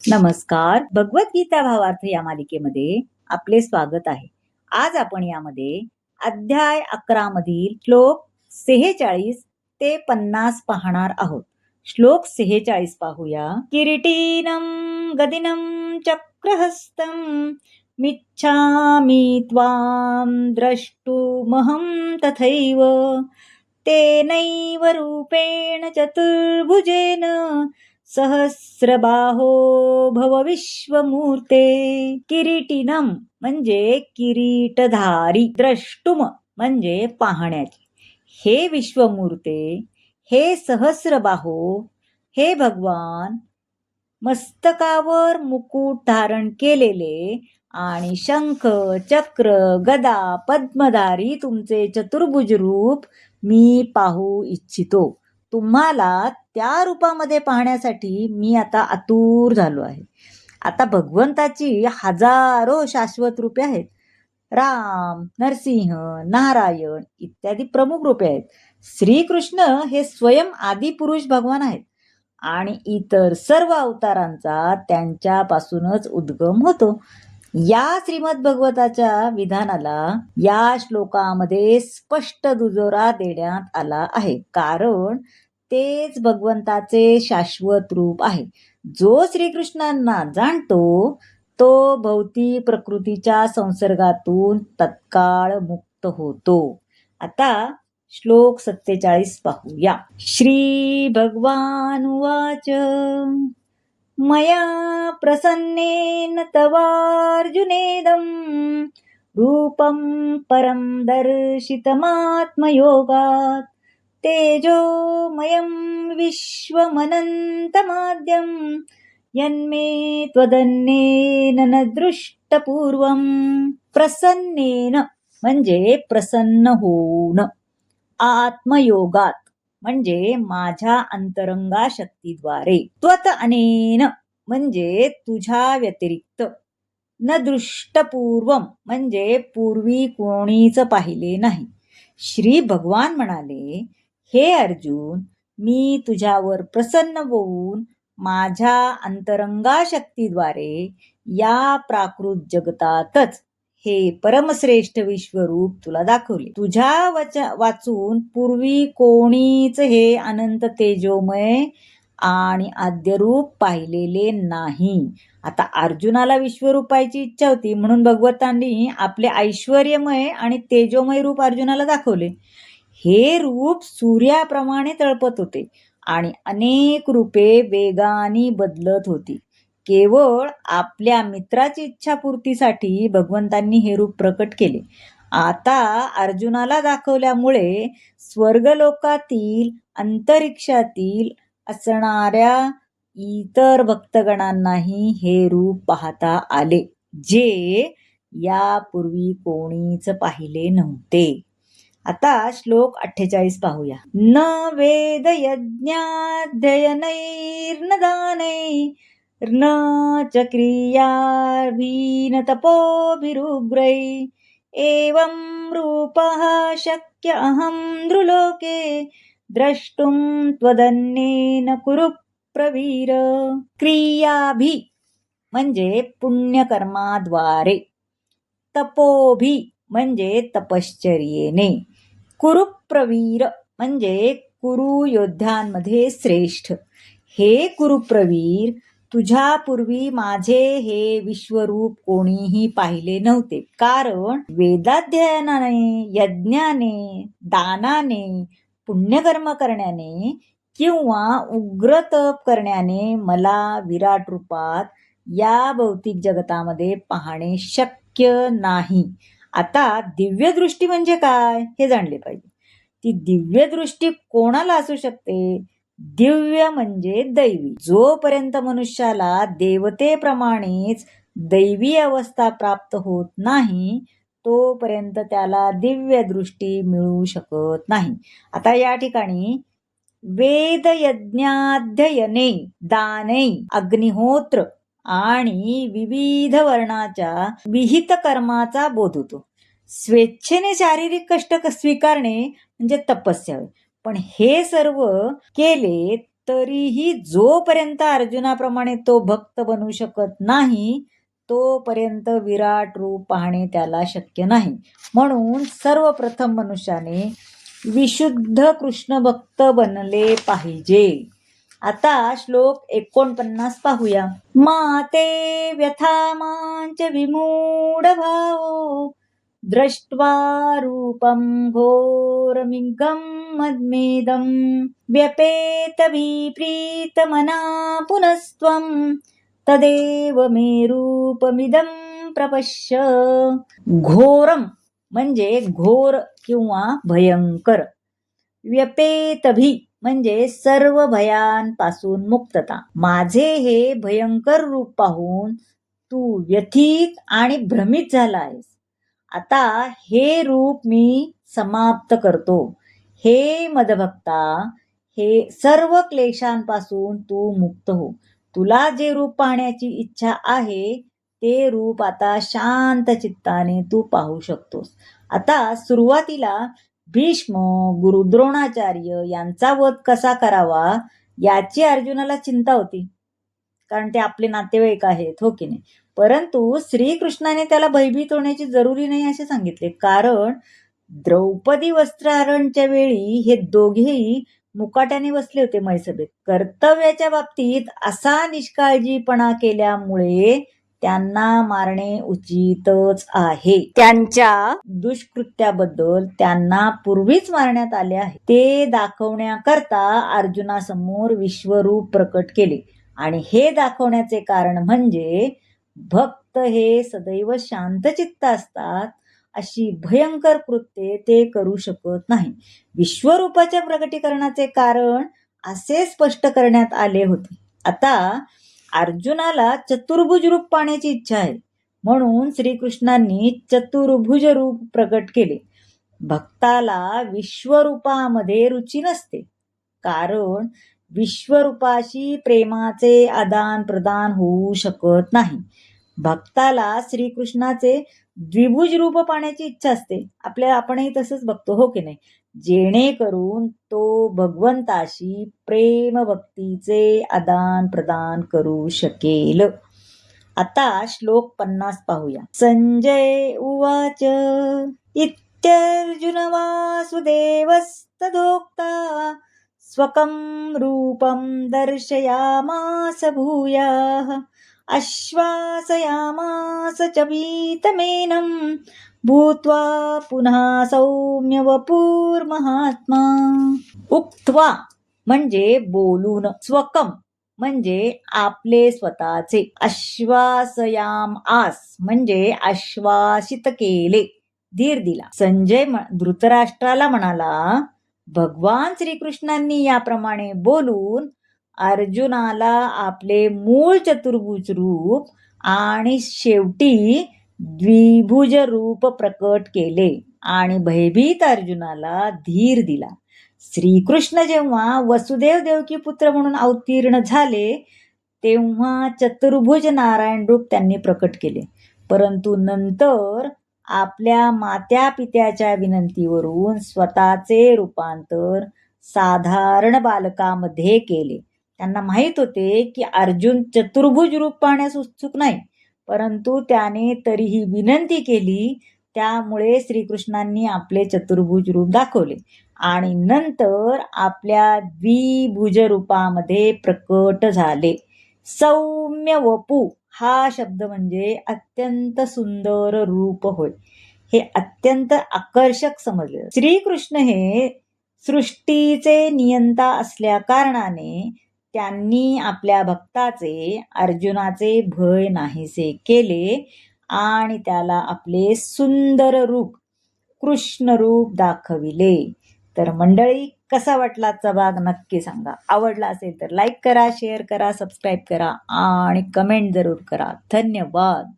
नमस्कार. भगवद्गीता भावार्थ या मालिकेमध्ये आपले स्वागत आहे. आज आपण यामध्ये अध्याय 11 मधील श्लोक 46 ते 50 पाहणार आहोत. श्लोक 46 पाहूया. किरीटीनं गदिनं चक्रहस्तं मिच्छामि त्वां द्रष्टुमहं तथैव तेनैव रूपेण चतुर्भुजेन सहस्रबाहो भव विश्वमूर्ते. किरीटिनम म्हणजे किरीटधारी, द्रष्टुम म्हणजे पाहण्याचे. हे विश्वमूर्ते, हे सहस्रबाहो, हे भगवान, मस्तकावर मुकुट धारण केलेले आणि शंख चक्र गदा पद्मधारी तुमचे चतुर्भुज रूप मी पाहू इच्छितो. तुम्हाला त्या रूपामध्ये पाहण्यासाठी मी आता आतुर झालो आहे. आता भगवंताची हजारो शाश्वत रूपे आहेत. राम, नरसिंह, नारायण इत्यादी प्रमुख रूपे आहेत. श्रीकृष्ण हे स्वयं आदिपुरुष भगवान आहेत आणि इतर सर्व अवतारांचा त्यांच्यापासूनच उद्गम होतो. या श्रीमद भगवताच्या विधानाला या श्लोकामध्ये स्पष्ट दुजोरा देण्यात आला आहे, कारण तेच भगवंताचे शाश्वत रूप आहे. जो श्रीकृष्णांना जाणतो तो भौतिक प्रकृतीच्या संसर्गातून तत्काळ मुक्त होतो. आता श्लोक 47 पाहूया. श्री भगवान उवाच मया प्रसन्नेन तवार्जुनेदं रूपं परं दर्शितमात्मयोगात् तेजोमयं विश्वमनन्तमाद्यं यन्मे त्वदन्येन न दृष्टपूर्वं. प्रसन्नेन म्हणजे प्रसन्न होऊन, आत्मयोगात म्हणजे माझ्या अंतरंगा शक्तीद्वारे, त्वत अनेन म्हणजे तुझ्या व्यतिरिक्त, न दृष्टपूर्वम म्हणजे पूर्वी कोणीच पाहिले नाही. श्री भगवान म्हणाले, हे अर्जुन, मी तुझ्यावर प्रसन्न होऊन माझ्या अंतरंगा शक्तीद्वारे या प्राकृत जगतातच हे परमश्रेष्ठ विश्वरूप तुला दाखवले. तुझ्या वाचून पूर्वी कोणीच हे अनंत तेजोमय आणि आद्यरूप पाहिलेले नाही. आता अर्जुनाला विश्वरूप पाहायची इच्छा होती, म्हणून भगवंतांनी आपले ऐश्वर्यमय आणि तेजोमय रूप अर्जुनाला दाखवले. हे रूप सूर्याप्रमाणे तळपत होते आणि अनेक रूपे वेगाने बदलत होती. केवळ आपल्या मित्राची इच्छापूर्तीसाठी भगवंतांनी हे रूप प्रकट केले. आता अर्जुनाला दाखवल्यामुळे स्वर्गलोकातील, अंतरिक्षातील असणाऱ्या इतर भक्तगणांनाही हे रूप पाहता आले, जे यापूर्वी कोणीच पाहिले नव्हते. आता श्लोक 48 पाहूया. न वेद यज्ञाध्ययनैर्न दानैर्न च क्रियाभिन तपोभिरुग्रै एवं रूपः शक्य अहं नृलोके द्रष्टुं त्वदन्येन कुरु प्रवीर. क्रियाभि म्हणजे पुण्यकर्माद्वारे, तपोभी म्हणजे तपश्चर्येने, कुरुप्रवीर म्हणजे कुरु योद्ध्यांमध्ये श्रेष्ठ. हे कुरुप्रवीर, तुझ्यापूर्वी माझे हे विश्वरूप कोणीही पाहिले नव्हते, कारण वेदाध्ययनाने, यज्ञाने, दानाने, पुण्यकर्म करण्याने किंवा उग्र तप करण्याने मला विराट रूपात या भौतिक जगतामध्ये पाहणे शक्य नाही. आता दिव्य दृष्टी म्हणजे काय हे जाणले पाहिजे. ती दिव्य दृष्टी कोणाला असू शकते? दिव्य म्हणजे दैवी. जोपर्यंत मनुष्याला देवतेप्रमाणेच दैवी अवस्था प्राप्त होत नाही, तोपर्यंत त्याला दिव्य दृष्टी मिळू शकत नाही. आता या ठिकाणी वेद यज्ञाध्ययने, दाने, अग्निहोत्र आणि विविध वर्णाच्या विहित कर्माचा बोध होतो. स्वेच्छेने शारीरिक कष्ट स्वीकारणे म्हणजे तपस्या. पण हे सर्व केले तरीही जोपर्यंत अर्जुनाप्रमाणे तो भक्त बनू शकत नाही तोपर्यंत विराट रूप पाहणे त्याला शक्य नाही. म्हणून सर्वप्रथम मनुष्याने विशुद्ध कृष्ण भक्त बनले पाहिजे. आता श्लोक 49 पाहूया. माते व्यथा मांच विमूढ भावो दृष्ट्वा रूपं घोरमिगं मद्मेदं व्यपेत विप्रीतमना पुनस्त्वं तदेव मे रूपमिदं प्रपश्य. घोरम म्हणजे घोर किंवा भयंकर. व्यपेतभी म्हणजे सर्व भयांपासून मुक्तता. माझे हे भयंकर रूप पाहून तू व्यथित आणि भ्रमित झाला आहेस. आता हे रूप मी समाप्त करतो. हे मदभक्ता, हे सर्व क्लेशांपासून तू मुक्त हो. तुला जे रूप पाहण्याची इच्छा आहे ते रूप आता शांत चित्ताने तू पाहू शकतोस. आता सुरुवातीला भीष्म, गुरु द्रोणाचार्य यांचा वध कसा करावा याची अर्जुनाला चिंता होती, कारण ते आपले नातेवाईक आहेत, हो की नाही. परंतु श्रीकृष्णाने त्याला भयभीत होण्याची जरुरी नाही असे सांगितले, कारण द्रौपदी वस्त्रहरणच्या वेळी हे दोघेही मुकाट्याने बसले होते मैसभेत. कर्तव्याच्या बाबतीत असा निष्काळजीपणा केल्यामुळे त्यांना मारणे उचितच आहे. त्यांच्या दुष्कृत्याबद्दल त्यांना पूर्वीच मारण्यात आले आहे. ते दाखवण्याकरता अर्जुनासमोर विश्वरूप प्रकट केले आणि हे दाखवण्याचे कारण म्हणजे भक्त हे सदैव शांतचित्त असतात, अशी भयंकर कृत्ये ते करू शकत नाही. विश्वरूपाच्या प्रकटीकरणाचे कारण असे स्पष्ट करण्यात आले होते. आता अर्जुनाला चतुर्भुज रूप पाहण्याची इच्छा आहे, म्हणून श्रीकृष्णांनी चतुर्भुज रूप प्रकट केले. भक्ताला विश्वरूपामध्ये रुची नसते, कारण विश्वरूपाशी प्रेमाचे आदान प्रदान होऊ शकत नाही. भक्ताला श्रीकृष्णाचे द्विभुज रूप पाहण्याची इच्छा असते. आपणही तसंच बघतो, हो की नाही, जेणेकरून तो भगवंताशी प्रेम भक्तीचे आदान प्रदान करू शकेल. आता श्लोक 50 पाहूया. संजय उवाच इत्यर्जुन वासुदेवस्तदोक्ता स्वकं रूपं दर्शयामास भूयः आश्वासयामास च वीतमेनं भूत्वा पुनः सौम्य वपुर्महात्मा. उक्त्वा म्हणजे बोलून, स्वकम म्हणजे आपले स्वतःचे, आश्वासयाम आस म्हणजे आश्वासित केले, धीर दिला. संजय धृतराष्ट्राला म्हणाला, भगवान श्रीकृष्णांनी याप्रमाणे बोलून अर्जुनाला आपले मूळ चतुर्भुज रूप आणि शेवटी द्विभुज रूप प्रकट केले आणि भयभीत अर्जुनाला धीर दिला. श्रीकृष्ण जेव्हा वसुदेव देवकी पुत्र म्हणून अवतीर्ण झाले तेव्हा चतुर्भुज नारायण रूप त्यांनी प्रकट केले, परंतु नंतर आपल्या मात्या पित्याच्या विनंतीवरून स्वतःचे रूपांतर साधारण बालकामध्ये केले. त्यांना माहित होते की अर्जुन चतुर्भुज रूप पाहण्यास उत्सुक नाही, परंतु त्याने तरीही विनंती केली. त्यामुळे श्रीकृष्णांनी आपले चतुर्भुज रूप दाखवले आणि नंतर आपल्या द्विभुज रूपामध्ये प्रकट झाले. सौम्य वपू हा शब्द म्हणजे अत्यंत सुंदर रूप होय. हे अत्यंत आकर्षक समजले. श्रीकृष्ण हे सृष्टीचे नियंता असल्या कारणाने त्यांनी आपल्या भक्ताचे, अर्जुनाचे भय नाहीसे केले आणि त्याला आपले सुंदर रूप कृष्ण रूप दाखविले. तर मंडळी, कसा वाटला आजचा भाग नक्की सांगा. आवडला असेल तर लाईक करा, शेअर करा, सबस्क्राईब करा आणि कमेंट जरूर करा. धन्यवाद.